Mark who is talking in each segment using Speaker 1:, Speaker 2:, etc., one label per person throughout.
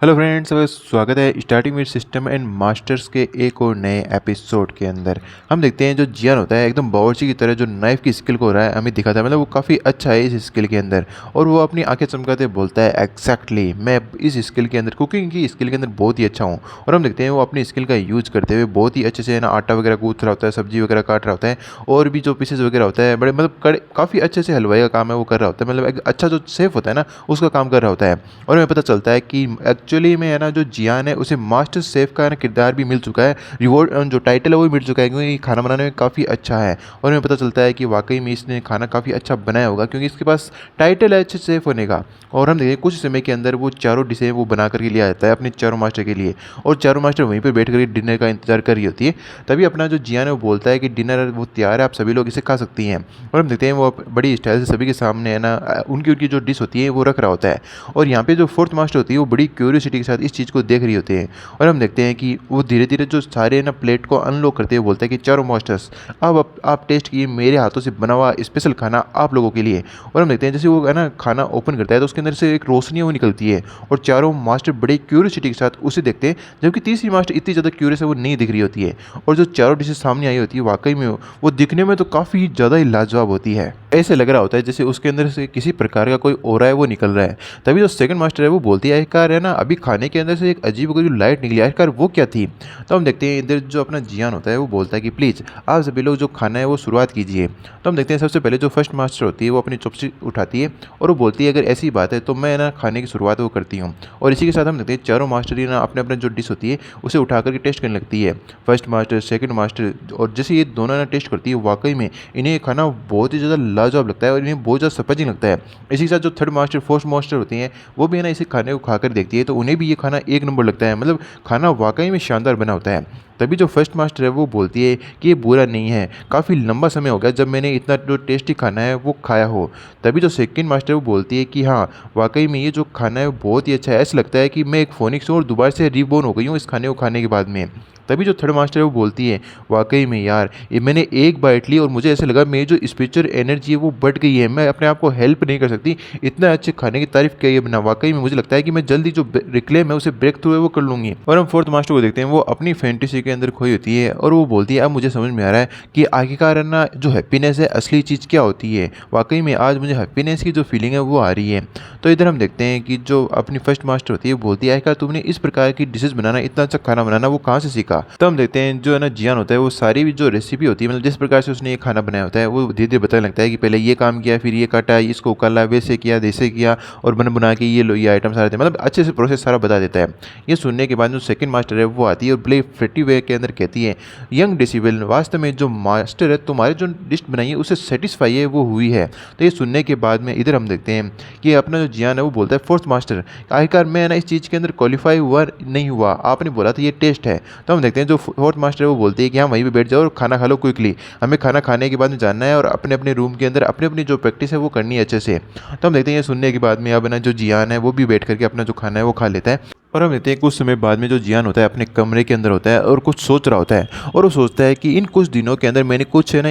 Speaker 1: Hello friends, स्वागत है starting with system and masters के एक और नए एपिसोड के अंदर। हम देखते हैं जो जियान होता है एकदम बावर्ची की तरह जो नाइफ़ की स्किल को हो रहा है हमें दिखाता है, मतलब वो काफ़ी अच्छा है इस स्किल के अंदर। और वो अपनी आंखें चमकाते बोलता है एग्जैक्टली मैं इस स्किल के अंदर कुकिंग की स्किल के अंदर बहुत ही अच्छा हूँ। और हम देखते हैं वो अपनी स्किल का यूज़ करते हुए बहुत ही अच्छे से ना आटा वगैरह गूँथ रहा होता है, सब्जी वगैरह काट रहा होता है, और भी जो पीसेज वगैरह होता है बड़े मतलब कड़े काफ़ी अच्छे से हलवाई का काम है वो कर रहा होता है, मतलब एक अच्छा जो सेफ होता है ना उसका काम कर रहा होता है। और हमें पता चलता है कि एक्चुअली में है ना जो जियान है उसे मास्टर शेफ का है ना किरदार भी मिल चुका है, रिवॉर्ड जो टाइटल है वो भी मिल चुका है, क्योंकि खाना बनाने में काफ़ी अच्छा है। और हमें पता चलता है कि वाकई में इसने खाना काफ़ी अच्छा बनाया होगा, क्योंकि इसके पास टाइटल है अच्छे शेफ होने का। और हम देखिए कुछ समय के अंदर वो चारों डिशें वो बना करके लिया जाता है अपने चारों मास्टर के लिए, और चारों मास्टर वहीं पर बैठ कर डिनर का इंतजार कर रही होती है। तभी अपना जो जियान है वो बोलता है कि डिनर वो तैयार है, आप सभी लोग इसे खा सकती हैं। और हम देखते हैं वो बड़ी स्टाइल से सभी के सामने है ना उनकी उनकी जो डिश होती है वो रख रहा होता है। और यहाँ पे जो फोर्थ मास्टर होती है वो बड़ी क्यूरियोसिटी के साथ इस चीज़ को देख रही होती है। और हम देखते हैं कि वो धीरे धीरे जो सारे ना प्लेट को अनलॉक करते हुए बोलता है कि चारों मास्टर्स अब आप टेस्ट कीजिए मेरे हाथों से बना हुआ स्पेशल खाना आप लोगों के लिए। और हम देखते हैं जैसे वो है ना खाना ओपन करता है तो उसके अंदर से एक रोशनी वो निकलती है, और चारों मास्टर बड़े क्यूरियोसिटी के साथ उसे देखते हैं, जबकि तीसरी मास्टर इतनी ज़्यादा क्यूरियस है वो नहीं दिख रही होती है। और जो चारों डिशेज सामने आई होती है वाकई में वो दिखने में तो काफ़ी ज़्यादा ही लाजवाब होती है। ऐसे लग रहा होता है जैसे उसके अंदर से किसी प्रकार का कोई ओरा है वो निकल रहा है। तभी जो सेकंड मास्टर है वो बोलती है आखिरकार है ना अभी खाने के अंदर से एक अजीब जो लाइट निकली, आखिरकार वो क्या थी। तो हम देखते हैं इधर जो अपना जियान होता है वो बोलता है कि प्लीज़ आप सभी लोग जो खाना है वो शुरुआत कीजिए। तो हम देखते हैं सबसे पहले जो फर्स्ट मास्टर होती है वो अपनी चॉपस्टिक उठाती है और वो बोलती है अगर ऐसी बात है तो मैं ना खाने की शुरुआत वो करती हूँ। और इसी के साथ हम देखते हैं चारों मास्टर ही ना अपने अपने जो डिश होती है उसे उठा करके टेस्ट करने लगती है। फर्स्ट मास्टर सेकंड मास्टर, और जैसे ये दोनों ना टेस्ट करती है वाकई में इन्हें ये खाना बहुत ही ज़्यादा लाजवाब लगता है और इन्हें बहुत ज़्यादा सरप्राइजिंग लगता है। इसी के साथ जो थर्ड मास्टर फोर्थ मास्टर होती हैं वो भी है ना इसे खाने को खाकर देखती है तो उन्हें भी ये खाना एक नंबर लगता है, मतलब खाना वाकई में शानदार बना होता है। तभी जो फर्स्ट मास्टर है वो बोलती है कि ये बुरा नहीं है, काफ़ी लंबा समय हो गया जब मैंने इतना जो टेस्टी खाना है वो खाया हो। तभी जो सेकंड मास्टर है वो बोलती है कि हाँ वाकई में ये जो खाना है बहुत ही अच्छा है, ऐसा लगता है कि मैं एक फोनिक्स हूँ और दोबारा से रीबोर्न हो गई हूँ इस खाने को खाने के बाद में। तभी जो थर्ड मास्टर है वो बोलती है वाकई में यार ये मैंने एक बाइट ली और मुझे ऐसा लगा मेरी जो स्पिरिचुअल एनर्जी है वो बढ़ गई है, मैं अपने आप को हेल्प नहीं कर सकती इतना अच्छे खाने की तारीफ किए बिना। वाकई में मुझे लगता है कि मैं जल्दी जो रिक्लेम है उसे ब्रेक थ्रू है वो कर लूँगी। और हम फोर्थ मास्टर को देखते हैं वो अपनी फैंटेसी के अंदर खोई होती है और वो बोलती है अब मुझे समझ में आ रहा है कि आखिरकार ना जो हैप्पीनेस है असली चीज़ क्या होती है। वाकई में आज मुझे हैप्पीनेस की जो फीलिंग है वो आ रही है। तो इधर हम देखते हैं कि जो अपनी फर्स्ट मास्टर होती है वो बोलती है आखिरकार तुमने इस प्रकार की डिशेज बनाना इतना अच्छा खाना बनाना वो कहाँ से सीखा। तो हम देखते हैं जो है ना जियान होता है वो सारी भी जो रेसिपी होती है, मतलब जिस प्रकार से उसने ये खाना बनाया होता है वो धीरे धीरे बताने लगता है कि पहले ये काम किया फिर ये काटा इसको उकाला वैसे किया जैसे किया और बन बना के ये लो ये आइटम सारे थे, मतलब अच्छे से प्रोसेस सारा बता देता है। ये सुनने के बाद जो सेकंड मास्टर है वो आती है और बड़े फ्रेटी वे के अंदर कहती है यंग डिसिबल वास्तव में जो मास्टर है तुम्हारे जो डिश बनाई है उससे सेटिस्फाई है वो हुई है। तो ये सुनने के बाद में इधर हम देखते हैं कि अपना जो जियान है वो बोलता है फोर्थ मास्टर आखिरकार मैं ना इस चीज़ के अंदर क्वालिफाई हुआ नहीं हुआ, आपने बोला था ये टेस्ट है। तो हम देखते हैं जो फोर्थ मास्टर है वो बोलती है कि हाँ वहीं पे बैठ जाओ और खाना खा लो क्विकली, हमें खाना खाने के बाद में जानना है और अपने अपने रूम के अंदर अपनी अपनी जो प्रैक्टिस है वो करनी है अच्छे से। तो हम देखते हैं ये सुनने के बाद में अब ना जो जियान है वो भी बैठ करके अपना जो खाना है वो खा लेता है। और हम देखते हैं कुछ समय बाद में जो जियान होता है अपने कमरे के अंदर होता है और कुछ सोच रहा होता है, और वो सोचता है कि इन कुछ दिनों के अंदर मैंने कुछ है ना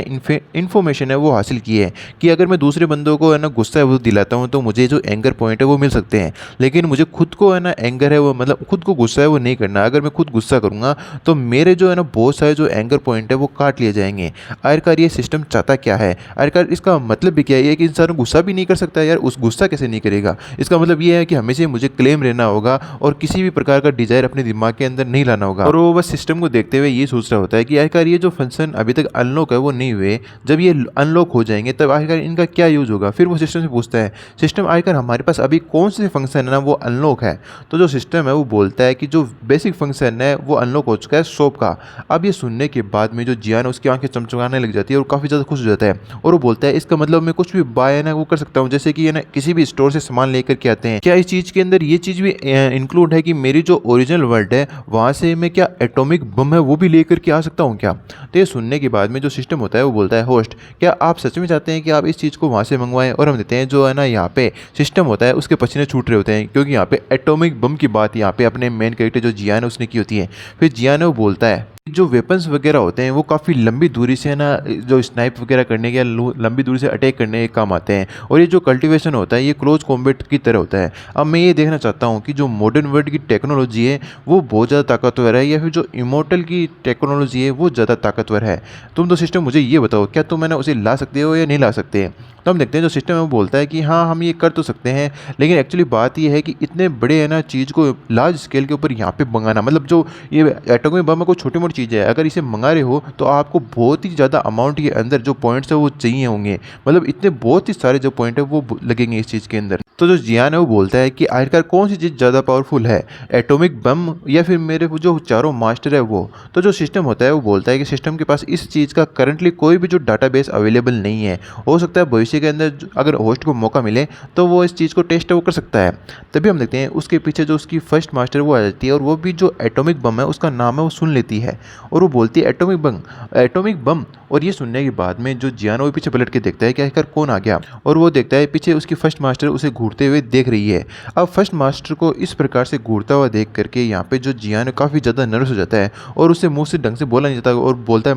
Speaker 1: इन्फॉर्मेशन है वो हासिल की है कि अगर मैं दूसरे बंदों को है ना गुस्सा है वो दिलाता हूँ तो मुझे जो एंगर पॉइंट है वो मिल सकते हैं, लेकिन मुझे खुद को है ना एंगर है वो मतलब खुद को गुस्सा है वो नहीं करना। अगर मैं खुद गुस्सा करूँगा तो मेरे जो है ना बहुत सारे जो एंगर पॉइंट है वो काट लिए जाएंगे। आखिरकार ये सिस्टम चाहता क्या है, आखिरकार इसका मतलब भी क्या है कि इंसान गुस्सा भी नहीं कर सकता यार, उस गुस्सा कैसे नहीं करेगा। इसका मतलब ये है कि हमेशा मुझे क्लेम रहना होगा और किसी भी प्रकार का डिजायर अपने दिमाग के अंदर नहीं लाना होगा। और वो बस सिस्टम को देखते हुए ये सोच रहा होता है कि आखिरकार ये जो फंक्शन अभी तक अनलॉक है वो नहीं हुए, जब ये अनलॉक हो जाएंगे तब आखिरकार इनका क्या यूज होगा। फिर वो सिस्टम से पूछता है सिस्टम आखिरकार हमारे पास अभी कौन से फंक्शन है ना वो अनलॉक है। तो जो सिस्टम है वो बोलता है कि जो बेसिक फंक्शन है वो अनलॉक हो चुका है शॉप का। अब ये सुनने के बाद में जो जियान है उसकी आंखें चमचमाने लग जाती है और काफ़ी ज़्यादा खुश हो जाता है, और वो बोलता है इसका मतलब मैं कुछ भी बाय है ना वो कर सकता हूँ, जैसे कि है ना किसी भी स्टोर से सामान लेकर के आते हैं, क्या इस चीज़ के अंदर ये चीज़ भी इंक्लूड है कि मेरी जो ओरिजिनल वर्ल्ड है वहाँ से मैं क्या एटॉमिक बम है वो भी लेकर के आ सकता हूँ क्या। तो ये सुनने के बाद में जो सिस्टम होता है वो बोलता है होस्ट क्या आप सच में चाहते हैं कि आप इस चीज़ को वहाँ से मंगवाएं। और हम देते हैं जो है ना यहाँ पे सिस्टम होता है उसके पसीने छूट रहे होते हैं, क्योंकि यहाँ पे एटॉमिक बम की बात यहाँ पे अपने मेन कैरेक्टर जो जियान है उसने की होती है। फिर जियान है वो बोलता है जो वेपन्स वगैरह होते हैं वो काफ़ी लंबी दूरी से है ना, जो स्नाइप वगैरह करने के या लंबी दूरी से अटैक करने के काम आते हैं। और ये जो कल्टीवेशन होता है ये क्लोज कॉम्बैट की तरह होता है। अब मैं ये देखना चाहता हूँ कि जो मॉडर्न वर्ल्ड की टेक्नोलॉजी है वो बहुत ज़्यादा ताकतवर है या फिर जो इमोर्टल की टेक्नोलॉजी है वो ज़्यादा ताकतवर है। तुम तो सिस्टम मुझे ये बताओ, क्या तुम है ना उसे ला सकते हो या नहीं ला सकते? तो हम देखते हैं जो सिस्टम है वो बोलता है कि हाँ हम ये कर तो सकते हैं, लेकिन एक्चुअली बात ये है कि इतने बड़े है ना चीज़ को लार्ज स्केल के ऊपर यहाँ पे मंगाना, मतलब जो ये एटॉमिक बम है कोई छोटी मोटी चीज़ है। अगर इसे मंगा रहे हो तो आपको बहुत ही ज़्यादा अमाउंट के अंदर जो पॉइंट्स है वो चाहिए होंगे, मतलब इतने बहुत ही सारे जो पॉइंट है वो लगेंगे इस चीज़ के अंदर। तो जो जियान है वो बोलता है कि आखिरकार कौन सी चीज़ ज़्यादा पावरफुल है, एटॉमिक बम या फिर मेरे वो जो चारों मास्टर है वो। तो जो सिस्टम होता है वो बोलता है कि सिस्टम के पास इस चीज़ का करंटली कोई भी जो डाटाबेस अवेलेबल नहीं है। हो सकता है भविष्य के अंदर अगर होस्ट को मौका मिले तो वो इस चीज़ को टेस्ट वो कर सकता है। तभी हम देखते हैं उसके पीछे जो उसकी फर्स्ट मास्टर वो आ जाती है और वो भी जो एटॉमिक बम है उसका नाम है वो सुन लेती है और वो बोलती है एटॉमिक बम, एटॉमिक बम। और ये सुनने के बाद में जो जियान वो पीछे पलट के देखता है कि आखिर कौन आ गया, और वो देखता है पीछे उसकी फर्स्ट मास्टर उसे घूरते हुए देख रही है। अब फर्स्ट मास्टर को इस प्रकार से घूरता हुआ देख करके यहाँ पे जो जियान काफ़ी ज़्यादा नर्वस हो जाता है और उससे मुंह से ढंग से बोला नहीं जाता और बोलता है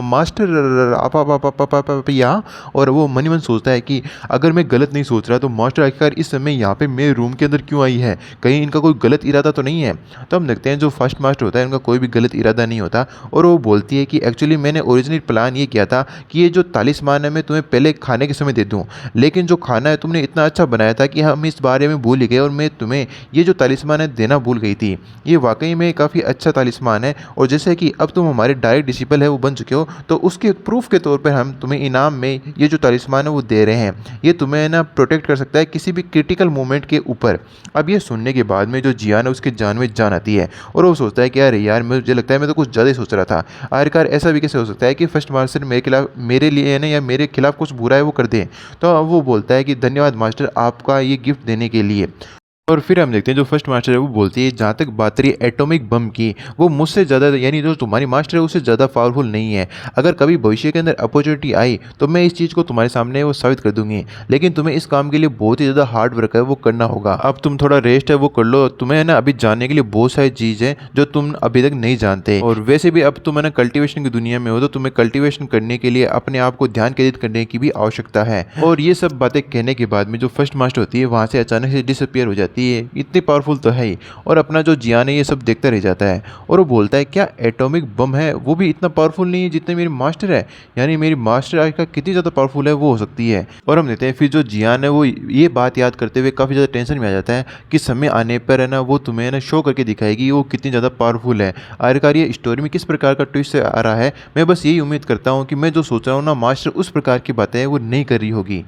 Speaker 1: मास्टर आप यहाँ। और वो मन ही मन सोचता है कि अगर मैं गलत नहीं सोच रहा तो मास्टर आखिरकार इस समय यहाँ पे मेरे रूम के अंदर क्यों आई है, कहीं इनका कोई गलत इरादा तो नहीं है। तो हम देखते हैं जो फर्स्ट मास्टर होता है उनका कोई भी गलत इरादा नहीं होता और वो बोलती है कि एक्चुअली मैंने ओरिजिनल प्लान ये किया था कि ये जो तालिस्मान है मैं तुम्हें पहले खाने के समय दे दूँ, लेकिन जो खाना है तुमने इतना अच्छा बनाया था कि हम इस बारे में भूल ही गए और मैं तुम्हें ये जो तालिस्मान है देना भूल गई थी। ये वाकई में काफ़ी अच्छा तालिस्मान है और जैसे कि अब तुम हमारे डायरेक्ट डिसिपल है वो बन चुके हो तो उसके प्रूफ के तौर पर हम तुम्हें इनाम में ये जो तालिस्मान है वो दे रहे हैं। ये तुम्हें ना प्रोटेक्ट कर सकता है किसी भी क्रिटिकल मोमेंट के ऊपर। अब ये सुनने के बाद में जो जियान है उसके जान में जान आती है और वो सोचता है कि अरे यार मुझे लगता है मैं तो कुछ ज़्यादा ही सोच रहा था। आखिरकार ऐसा भी कैसे हो सकता है कि फर्स्ट मास्टर मेरे खिलाफ, मेरे लिए ना या मेरे खिलाफ कुछ बुरा है वो कर दे। तो अब वो बोलता है कि धन्यवाद मास्टर आपका ये गिफ्ट देने के लिए। और फिर हम देखते हैं जो फर्स्ट मास्टर है वो बोलती है जहाँ तक बात रही एटॉमिक बम की, वो मुझसे ज़्यादा यानी जो तुम्हारी मास्टर है उससे ज़्यादा पावरफुल नहीं है। अगर कभी भविष्य के अंदर अपॉर्चुनिटी आई तो मैं इस चीज़ को तुम्हारे सामने वो साबित कर दूंगी, लेकिन तुम्हें इस काम के लिए बहुत ही ज़्यादा हार्ड वर्क है वो करना होगा। अब तुम थोड़ा रेस्ट है वो कर लो, तुम्हें है ना अभी जानने के लिए बहुत सारी चीज़ है जो तुम अभी तक नहीं जानते। और वैसे भी अब तुम है ना कल्टिवेशन की दुनिया में हो तो तुम्हें कल्टिवेशन करने के लिए अपने आप को ध्यान केंद्रित करने की भी आवश्यकता है। और ये सब बातें कहने के बाद में जो फर्स्ट मास्टर होती है वहाँ से अचानक से डिसअपियर हो जाती है, इतनी पावरफुल तो है ही। और अपना जो जियान है ये सब देखता रह जाता है और वो बोलता है क्या एटॉमिक बम है वो भी इतना पावरफुल नहीं है जितने मेरी मास्टर है, यानी मेरी मास्टर आखिर कितनी ज़्यादा पावरफुल है वो हो सकती है। और हम देखते हैं फिर जो जियान है वो ये बात याद करते हुए काफ़ी ज़्यादा टेंशन में आ जाता है कि समय आने पर है ना वो तुम्हें ना शो करके दिखाएगी वो कितनी ज़्यादा पावरफुल है। आखिरकार ये स्टोरी में किस प्रकार का ट्विस्ट आ रहा है, मैं बस यही उम्मीद करता हूँ कि मैं जो सोच रहा हूँ ना मास्टर उस प्रकार की बातें वो नहीं कर रही होगी।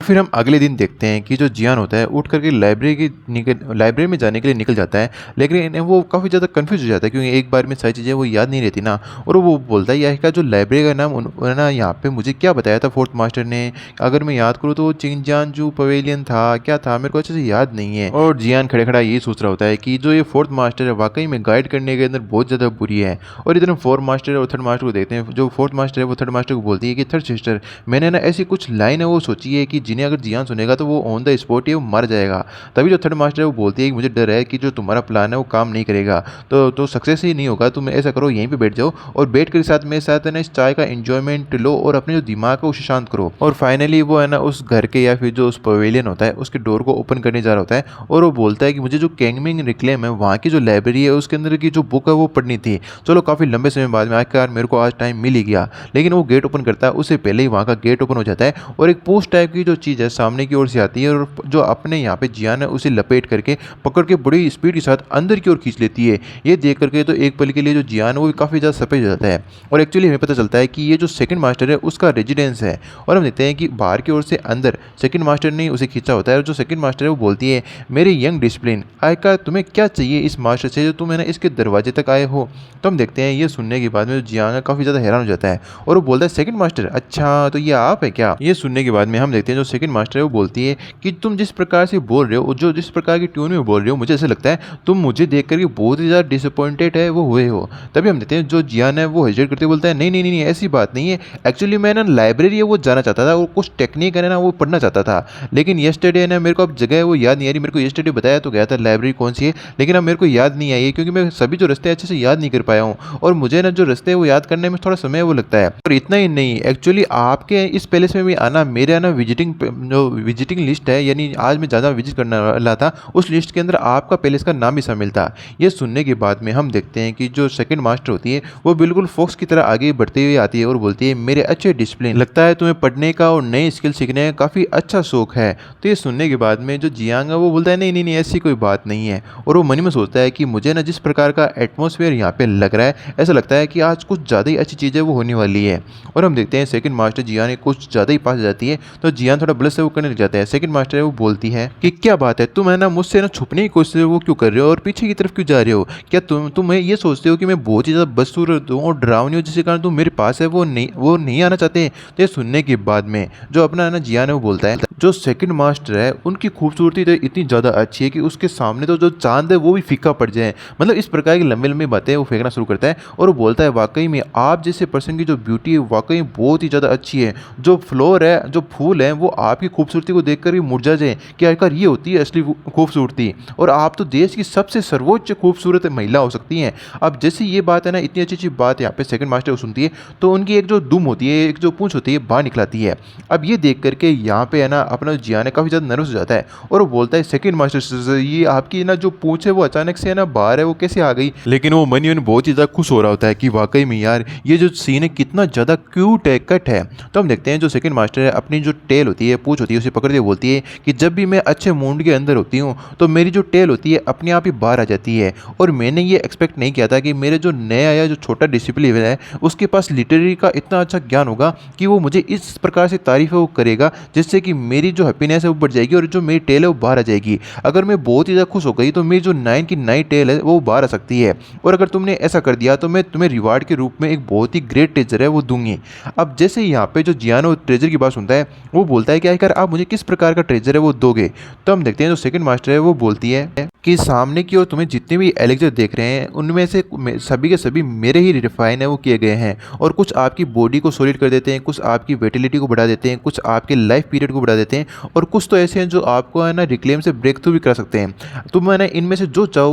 Speaker 1: फिर हम अगले दिन देखते हैं कि जो जियान होता है उठ करके लाइब्रेरी में जाने के लिए निकल जाता है, लेकिन वो काफ़ी ज़्यादा कंफ्यूज हो जाता है क्योंकि एक बार में सारी चीज़ें वो याद नहीं रहती ना। और वो बोलता है यह जो लाइब्रेरी का नाम ना यहाँ पे मुझे क्या बताया था फोर्थ मास्टर ने, अगर मैं याद करूँ तो वो चिंगजानजू पवेलियन था, क्या था मेरे को अच्छे से याद नहीं है। और जियान खड़े खड़ा यही सोच रहा होता है कि जो ये फोर्थ मास्टर है वाकई में गाइड करने के अंदर बहुत ज़्यादा बुरी है। और इधर हम फोर्थ मास्टर और थर्ड मास्टर को देखते हैं। जो फोर्थ मास्टर है वो थर्ड मास्टर को बोलती है कि थर्ड सिस्टर मैंने ना ऐसी कुछ लाइन है वो सोची है कि जिन्हें अगर जियान सुनेगा तो वो ऑन द स्पॉट ही वो मर जाएगा। तभी जो थर्ड मास्टर है वो बोलती है कि मुझे डर है कि जो तुम्हारा प्लान है वो काम नहीं करेगा, तो सक्सेस ही नहीं होगा। तुम ऐसा करो यहीं पे बैठ जाओ और बैठ कर साथ मेरे साथ है ना इस चाय का एंजॉयमेंट लो और अपने जो दिमाग है उसे शांत करो। और फाइनली वो है ना उस घर के या फिर जो उस पवेलियन होता है उसके डोर को ओपन करने जा रहा होता है और वो बोलता है कि मुझे जो कैंगमिंग रिक्लेम है वहाँ की जो लाइब्रेरी है उसके अंदर की जो बुक है वो पढ़नी थी। चलो काफ़ी लंबे समय बाद में आखिरकार मेरे को आज टाइम मिल ही गया, लेकिन वो गेट ओपन करता है उससे पहले ही वहाँ का गेट ओपन हो जाता है और एक पोस्ट टाइप की जो चीज़ है सामने की ओर से आती है और जो अपने यहाँ पे जियान है उसे लपेट करके पकड़ के बड़ी स्पीड के साथ अंदर की ओर खींच लेती है। ये देख करके तो एक पल के लिए जो जियान है वो काफ़ी ज़्यादा सफेद हो जाता है और एक्चुअली हमें पता चलता है कि ये जो सेकंड मास्टर है उसका रेजिडेंस है। और हम देखते हैं कि बाहर की ओर से अंदर सेकंड मास्टर ने उसे खींचा होता है और जो सेकंड मास्टर है वो बोलती है मेरे यंग डिसिप्लिन आयका तुम्हें क्या चाहिए इस मास्टर से जो तुम है ना इसके दरवाजे तक आए हो। तो हम देखते हैं ये सुनने के बाद में जियान काफ़ी ज़्यादा हैरान हो जाता है और वो बोलता है सेकंड मास्टर अच्छा तो ये आप है क्या। ये सुनने के बाद में हम देखते हैं जो सेकंड मास्टर है वो बोलती है कि तुम जिस प्रकार से बोल रहे हो, जो जिस प्रकार की ट्यून में बोल रहे हो, मुझे ऐसा लगता है तुम मुझे देख कर के बहुत ही ज़्यादा डिसअपॉइंटेड है वो हुए हो। तभी हम देखते हैं जो जियान है वो हेजिटेट करते हुए बोलता है नहीं नहीं नहीं नहीं, ऐसी बात नहीं है। एक्चुअली मैं ना लाइब्रेरी है वो जाना चाहता था और कुछ टेक्निक है ना वो पढ़ना चाहता था, लेकिन यस्टरडे ना मेरे को अब जगह वो याद नहीं आ रही। मेरे को यस्टरडे बताया तो गया था लाइब्रेरी कौन सी है, लेकिन अब मेरे को याद नहीं आई है क्योंकि मैं सभी जो रास्ते अच्छे से याद नहीं कर पाया हूँ, और मुझे ना जो रास्ते वो याद करने में थोड़ा समय वो लगता है। और इतना ही नहीं, एक्चुअली आपके इस पैलेस में भी आना मेरे आना जो विजिटिंग लिस्ट है, यानी आज मैं ज़्यादा विजिट करने वाला था, उस लिस्ट के अंदर आपका पैलेस का नाम भी शामिल था। ये सुनने के बाद में हम देखते हैं कि जो सेकंड मास्टर होती है वो बिल्कुल फोक्स की तरह आगे बढ़ते हुए आती है और बोलती है मेरे अच्छे डिसिप्लिन, लगता है तुम्हें पढ़ने का और नए स्किल सीखने का काफ़ी अच्छा शौक है। तो ये सुनने के बाद में जो जियांग है वो बोलता है नहीं नहीं नहीं, ऐसी कोई बात नहीं है। और वो मन में सोचता है कि मुझे ना जिस प्रकार का एटमॉस्फेयर यहाँ पे लग रहा है, ऐसा लगता है कि आज कुछ ज़्यादा ही अच्छी चीज़ें वो होने वाली है। और हम देखते हैं सेकंड मास्टर जियान कुछ ज़्यादा ही पास जाती है, तो जियान थोड़ा ब्लश से वो करने लग जाता है। सेकंड मास्टर है वो बोलती है कि क्या बात है, तुम है ना मुझसे ना छुपने की कोशिश वो क्यों कर रहे हो और पीछे की तरफ क्यों जा रहे हो? क्या तुम ये सोचते हो कि मैं बहुत ही ज़्यादा बदसूरत हूँ और डरावनी हूँ जिसके कारण तुम मेरे पास है वो नहीं आना चाहते? तो ये सुनने के बाद में जो अपना है ना जियान है वो बोलता है जो सेकंड मास्टर है उनकी खूबसूरती तो इतनी ज़्यादा अच्छी है कि उसके सामने तो जो चांद है वो भी फीका पड़ जाए। मतलब इस प्रकार की लंबी लंबी बातें वो फेंकना शुरू करता है और वो बोलता है वाकई में आप जैसे पर्सन की जो ब्यूटी है वाकई बहुत ही ज़्यादा अच्छी है। जो फ्लोर है, जो फूल है, वो आपकी खूबसूरती को देख कर ही मुरझा जाए कि आखिर ये होती है असली खूबसूरती, और आप तो देश की सबसे सर्वोच्च खूबसूरत महिला हो सकती हैं। अब जैसे ये बात है ना, इतनी अच्छी अच्छी बात यहाँ पे सेकंड मास्टर सुनती है तो उनकी एक जो दुम होती है, एक जो पूंछ होती है, बाहर निकलाती है। अब ये देख करके यहाँ पे है ना अपना जियान है काफ़ी ज़्यादा नर्वस हो जाता है और वो बोलता है सेकंड मास्टर ये आपकी ना जो पूंछ है वो अचानक से है ना बाहर है, वो कैसे आ गई? लेकिन वो मन ही मन बहुत ही ज़्यादा खुश हो रहा होता है कि वाकई में यार ये जो सीन है कितना ज़्यादा क्यूट है, कट है। तो हम देखते हैं जो सेकंड मास्टर है अपनी जो टेल होती है, पूंछ होती है, उसे पकड़ते हुए बोलती है कि जब भी मैं अच्छे मूड के अंदर होती हूँ तो मेरी जो टेल होती है अपने आप ही बाहर आ जाती है। और मैंने ये एक्सपेक्ट नहीं किया था कि मेरे जो नया आया जो छोटा डिसिप्लिन है उसके पास लिटरेरी का इतना अच्छा ज्ञान होगा कि वो मुझे इस प्रकार से तारीफ वो करेगा जिससे कि मेरी जो हैप्पीनेस है वो बढ़ जाएगी और जो मेरी टेल है वो बाहर आ जाएगी। अगर मैं बहुत ही ज़्यादा खुश हो गई तो मेरी जो 9 की 9 टेल है वो बाहर आ सकती है, और अगर तुमने ऐसा कर दिया तो मैं तुम्हें रिवार्ड के रूप में एक बहुत ही ग्रेट ट्रेजर है वो दूंगी। अब जैसे यहाँ पे जो जियानो ट्रेजर की बात सुनता है वो बोलता है कि आखिर आप मुझे किस प्रकार का ट्रेजर है वो दोगे? तो हम देखते हैं जो सेकंड मास्टर है वो बोलती है कि सामने की ओर तुम्हें जितने भी एलिक्सर देख रहे हैं उनमें से सभी के सभी मेरे ही रिफाइन है वो किए गए हैं, और कुछ आपकी बॉडी को सॉलिड कर देते हैं, कुछ आपकी वेटिलिटी को बढ़ा देते हैं, कुछ आपके लाइफ पीरियड को बढ़ा देते हैं, और कुछ तो ऐसे हैं जो आपको है ना रिक्लेम से ब्रेक थ्रू भी करा सकते हैं। तुम है ना इनमें से जो चाहो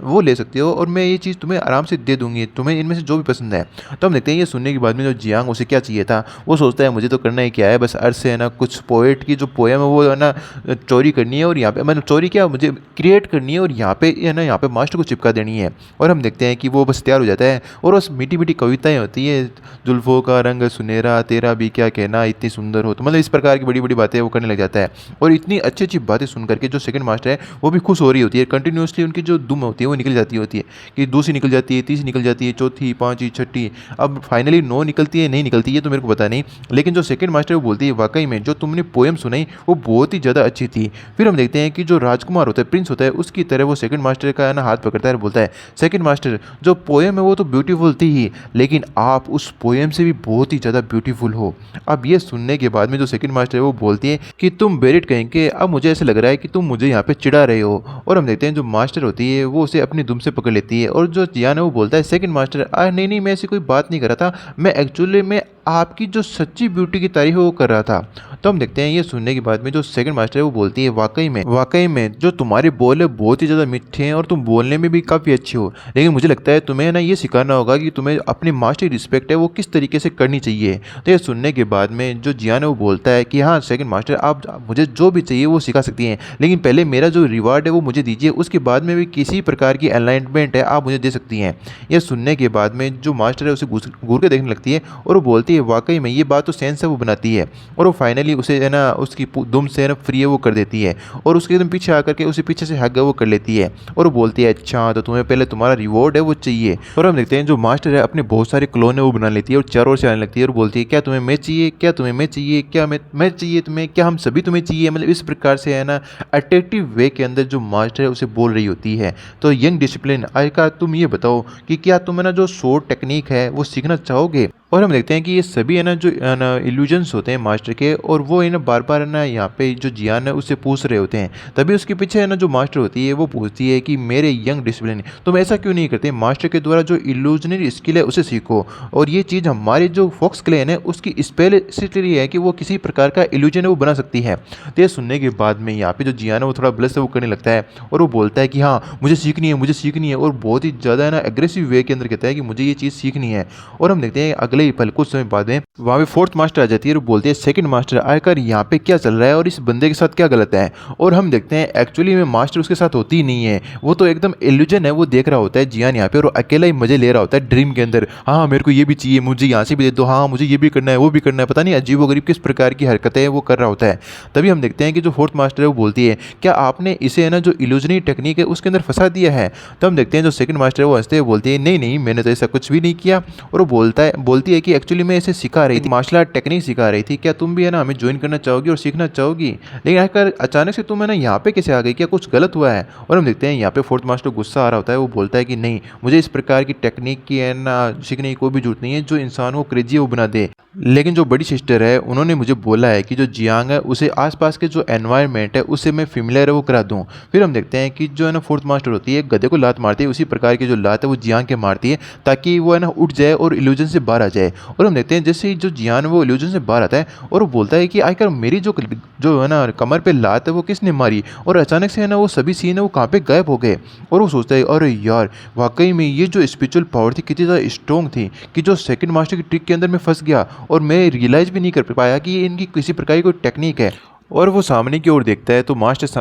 Speaker 1: वो ले सकते हो और मैं ये चीज़ तुम्हें आराम से दे दूंगी, तुम्हें इनमें से जो भी पसंद है। तो हम देखते हैं ये सुनने के बाद में जो जियांग उसे क्या चाहिए था, वो सोचता है मुझे तो करना ही क्या है, बस अर्थ से है ना कुछ पोएट की जो पोएम है वो है ना चोरी करनी है, और यहाँ पे मतलब चोरी क्या मुझे क्रिएट करनी है और यहाँ पे है ना यहाँ पे मास्टर को चिपका देनी है। और हम देखते हैं कि वो बस तैयार हो जाता है और बस मीठी मीठी कविताएं होती है, जुल्फों का रंग सुनहरा तेरा भी क्या कहना इतनी सुंदर हो, तो मतलब इस प्रकार की बड़ी बड़ी बातें वो करने लग जाता है। और इतनी अच्छी अच्छी बातें सुन करके जो सेकंड मास्टर है वो भी खुश हो रही होती है। कंटिन्यूसली उनकी जो दुम होती है वो निकल जाती होती है कि दूसरी निकल जाती है, तीसरी निकल जाती है, चौथी, पाँचवीं, छठी, अब फाइनली 9 निकलती है नहीं निकलती है तो मेरे को पता नहीं, लेकिन जो सेकंड मास्टर वो बोलती है वाकई में जो तुमने पोएम सुनाई वो बहुत ही ज़्यादा अच्छी थी। फिर हम देखते हैं कि जो राजकुमार होता है, प्रिंस होता है, उसकी तरह वो सेकंड मास्टर का है ना हाथ पकड़ता है और बोलता है सेकंड मास्टर जो पोएम है वो तो ब्यूटीफुल थी ही, लेकिन आप उस पोएम से भी बहुत ही ज़्यादा ब्यूटीफुल हो। अब ये सुनने के बाद में जो सेकंड मास्टर है वो बोलती है कि तुम बेरिट कहेंगे, अब मुझे ऐसा लग रहा है कि तुम मुझे यहाँ पे चिढ़ा रहे हो। और हम देखते हैं जो मास्टर होती है वो उसे अपनी दुम से पकड़ लेती है और जो जियान है वो बोलता है सेकंड मास्टर नहीं नहीं मैं ऐसी कोई बात नहीं कर रहा था, मैं एक्चुअली में आपकी जो सच्ची ब्यूटी की तारीफ है वो कर रहा था। तो हम देखते हैं ये सुनने के बाद में जो सेकंड मास्टर है वो बोलती है वाकई में जो तुम्हारे बोल है बहुत ही ज़्यादा मीठे हैं और तुम बोलने में भी काफ़ी अच्छी हो, लेकिन मुझे लगता है तुम्हें ना ये सिखाना होगा कि तुम्हें अपनी मास्टर रिस्पेक्ट है वो किस तरीके से करनी चाहिए। तो ये सुनने के बाद में जो जियान है वो बोलता है कि हाँ सेकंड मास्टर आप मुझे जो भी चाहिए वो सिखा सकती हैं, लेकिन पहले मेरा जो रिवार्ड है वो मुझे दीजिए, उसके बाद में भी किसी प्रकार की अलाइनमेंट है आप मुझे दे सकती हैं। यह सुनने के बाद में जो मास्टर है उसे घूर के देखने लगती है और वो बोलती है वाकई में ये बात तो सेंस है वो बनाती है, और वो फाइनली उसे है ना उसकी दुम से ना फ्री है वो कर देती है और उसके एकदम पीछे आकर के उसे पीछे से हग वो कर लेती है और वो बोलती है अच्छा तो तुम्हें पहले तुम्हारा रिवॉर्ड है वो चाहिए। और हम देखते हैं जो मास्टर है अपने बहुत सारे क्लोन है वो बना लेती है और चारों ओर से आने लगती है और बोलती है क्या तुम्हें मैं चाहिए, क्या तुम्हें मैं चाहिए, क्या मैं चाहिए तुम्हें, क्या हम सभी तुम्हें चाहिए, मतलब इस प्रकार से है ना अट्रैक्टिव वे के अंदर जो मास्टर है उसे बोल रही होती है। तो यंग डिसिप्लिन आयका तुम ये बताओ कि क्या तुम है ना जो शॉर्ट टेक्निक है वो सीखना चाहोगे? और हम देखते हैं कि ये सभी है ना जो है ना इल्यूजन्स होते हैं मास्टर के, और वो है ना बार-बार है ना यहाँ पे जो जियान है उससे पूछ रहे होते हैं। तभी उसके पीछे है ना जो मास्टर होती है वो पूछती है कि मेरे यंग डिसिप्लिन तुम ऐसा क्यों नहीं करते? मास्टर के द्वारा जो इल्यूजनरी स्किल है उसे सीखो, और ये चीज़ हमारे जो फॉक्स क्लैन है उसकी स्पेशलिटी है कि वो किसी प्रकार का इल्यूजन है वो बना सकती है। तो ये सुनने के बाद में यहाँ पे जो जियान है वो थोड़ा ब्लश है वो करने लगता है, और वो बोलता है कि हाँ मुझे सीखनी है, मुझे सीखनी है, और बहुत ही ज़्यादा है ना एग्रेसिव वे के अंदर कहता है कि मुझे ये चीज़ सीखनी है। और हम देखते हैं अगले ही पल कुछ समय बाद में वहाँ पे फोर्थ मास्टर आ जाती है और बोलती है सेकंड मास्टर आकर यहाँ पे क्या चल रहा है और इस बंदे के साथ क्या गलत है। और हम देखते हैं एक्चुअली में मास्टर उसके साथ होती ही नहीं है, वो तो एकदम इल्यूजन है, वो देख रहा होता है जियान यहाँ पे और अकेला ही मजे ले रहा होता है ड्रीम के अंदर। हाँ मेरे को ये भी चाहिए, मुझे यहाँ से भी दे दो, हाँ मुझे ये भी करना है वो भी करना है, पता नहीं अजीब गरीब किस प्रकार की हरकतें वो कर रहा होता है। तभी हम देखते हैं कि जो फोर्थ मास्टर है वो बोलती है क्या आपने इसे है ना जो इल्यूजनरी टेक्निक है उसके अंदर फंसा दिया है। तो हम देखते हैं जो सेकंड मास्टर है वो हंसते हुए बोलती है नहीं नहीं मैंने तो ऐसा कुछ भी नहीं किया। और वो बोलती है कि एक्चुअली मैं इसे सिखा रही थी, मार्शल आर्ट टेक्निक सिखा रही थी, क्या तुम भी है ना हमें ज्वाइन करना चाहोगी और सीखना चाहोगी? लेकिन आकर अचानक से तुम है ना यहाँ पे कैसे आ गई, क्या कुछ गलत हुआ है? और हम देखते हैं यहाँ पे फोर्थ मास्टर गुस्सा आ रहा होता है, वो बोलता है कि नहीं मुझे इस प्रकार की टेक्निक की है ना सीखने की कोई भी जरूरत नहीं है जो इंसान को क्रेजी वो बना दे। लेकिन जो बड़ी सिस्टर है उन्होंने मुझे बोला है कि जो जियांग है उसे आसपास के जो एनवायरनमेंट है उससे मैं फेमिलियर है वो करा दूँ। फिर हम देखते हैं कि जो है ना फोर्थ मास्टर होती है गधे को लात मारती है, उसी प्रकार की जो लात है वो जियांग के मारती है ताकि वो है ना उठ जाए और इल्यूजन से बाहर आ जाए। और हम देखते हैं जैसे ही जो जियान है वो इल्यूजन से बाहर आता है और वो बोलता है कि आखिर मेरी जो है ना कमर पे लात है वो किसने मारी, और अचानक से है ना वो सभी सीन है वो कहाँ पे गायब हो गए। और वो सोचता है अरे यार वाकई में ये जो स्पिरिचुअल पावर थी कितनी ज़्यादा स्ट्रॉन्ग थी कि जो सेकंड मास्टर की ट्रिक के अंदर मैं फंस गया और मैं रियलाइज़ भी नहीं कर पाया कि ये इनकी किसी प्रकार की कोई टेक्निक है। और वो सामने की ओर देखता है तो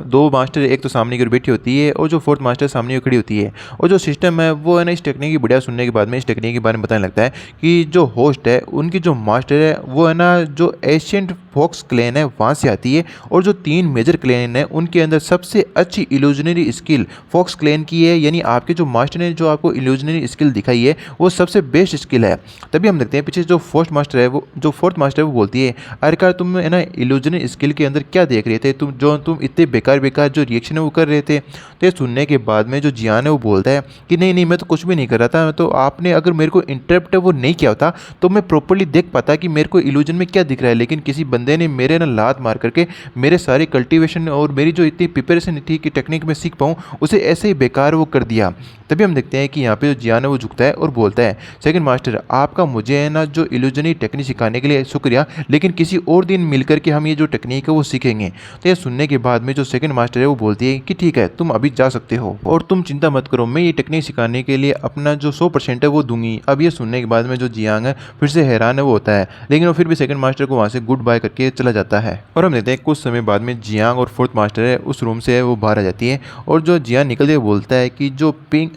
Speaker 1: दो मास्टर एक तो सामने की ओर बैठी होती है और जो फोर्थ मास्टर सामने की खड़ी होती है। और जो सिस्टम है वो है ना इस टेक्निक की बढ़िया सुनने के बाद में इस टेक्निक के बारे में बताने लगता है कि जो होस्ट है उनकी जो मास्टर है वो है ना जो एशियंट फॉक्स क्लैन है वहाँ से आती है, और जो 3 मेजर क्लैन है उनके अंदर सबसे अच्छी इल्यूजनरी स्किल फॉक्स क्लैन की है, यानी आपके जो मास्टर ने जो आपको इल्यूजनरी स्किल दिखाई है वो सबसे बेस्ट स्किल है। तभी हम देखते हैं पीछे जो फोर्थ मास्टर है वो बोलती है अरे तुम है ना इल्यूजनरी स्किल के अंदर क्या देख रहे थे, तुम इतने बेकार जो रिएक्शन है वो कर रहे थे। तो ये सुनने के बाद में जो जियान है वो बोलता है कि नहीं नहीं मैं तो कुछ भी नहीं कर रहा था, तो आपने अगर मेरे को इंटरप्ट वो नहीं किया होता तो मैं प्रॉपर्ली देख पाता कि मेरे को इल्यूजन में क्या दिख रहा है, लेकिन किसी बंदे ने मेरे ना लात मार करके मेरे सारे कल्टीवेशन और मेरी जो इतनी प्रिपरेशन थी कि टेक्निक में सीख पाऊँ उसे ऐसे ही बेकार वो कर दिया। तभी हम देखते हैं कि यहाँ पे जो जियान है वो झुकता है और बोलता है सेकंड मास्टर आपका मुझे है ना जो इल्यूजनरी टेक्निक सिखाने के लिए शुक्रिया, लेकिन किसी और दिन मिलकर के हम ये जो टेक्निक है वो सीखेंगे। तो ये सुनने के बाद में जो सेकंड मास्टर है वो बोलती है कि ठीक है तुम अभी जा सकते हो और तुम चिंता मत करो, मैं ये टेक्निक सिखाने के लिए अपना जो 100% है वो दूंगी। अब ये सुनने के बाद में जो जियांग है फिर से हैरान है वो होता है, लेकिन वो फिर भी सेकंड मास्टर को वहाँ से गुड बाय करके चला जाता है। और हम देखते हैं कुछ समय बाद में जियांग और फोर्थ मास्टर है उस रूम से वो बाहर आ जाती है, और जो जियांग निकलते हुए बोलता है कि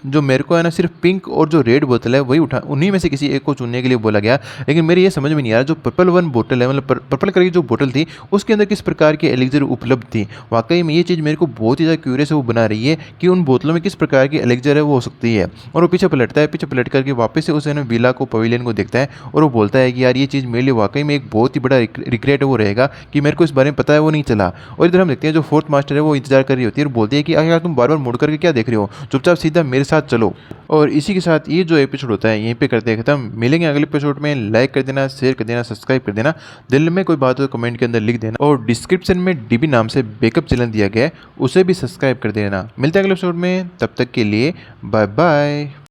Speaker 1: जो मेरे को है ना सिर्फ पिंक और जो रेड बोतल है वही उन्हीं में से किसी एक को चुनने के लिए बोला गया, लेकिन मेरे ये समझ में नहीं आ रहा जो पर्पल वन बोतल है मतलब पर्पल कलर की जो बोतल थी उसके अंदर किस प्रकार के एलिक्सर उपलब्ध थी। वाकई में ये चीज़ मेरे को बहुत ही ज़्यादा क्यूरियस है वो बना रही है कि उन बोतलों में किस प्रकार की एलिक्सर है वो हो सकती है। और वो पीछे पलटता है, पीछे पलट करके वापस से उस विला को पवेलियन को देखता है और वो बोलता है कि यार ये चीज़ मेरे लिए वाकई में एक बहुत ही बड़ा रिग्रेट वो रहेगा कि मेरे को इस बारे में पता है वो नहीं चला। और इधर हम देखते हैं जो फोर्थ मास्टर है वो इंतजार कर रही होती है और बोलती है कि आखिर तुम बार बार मुड़ करके क्या देख रहे हो, चुपचाप सीधा मेरे साथ चलो। और इसी के साथ ये जो एपिसोड होता है यहीं पे करते हैं खत्म। मिलेंगे अगले एपिसोड में, लाइक कर देना, शेयर कर देना, सब्सक्राइब कर देना, दिल में कोई बात हो तो कमेंट के अंदर लिख देना, और डिस्क्रिप्शन में डीबी नाम से बैकअप चैनल दिया गया है उसे भी सब्सक्राइब कर देना। मिलते हैं अगले एपिसोड में, तब तक के लिए बाय बाय।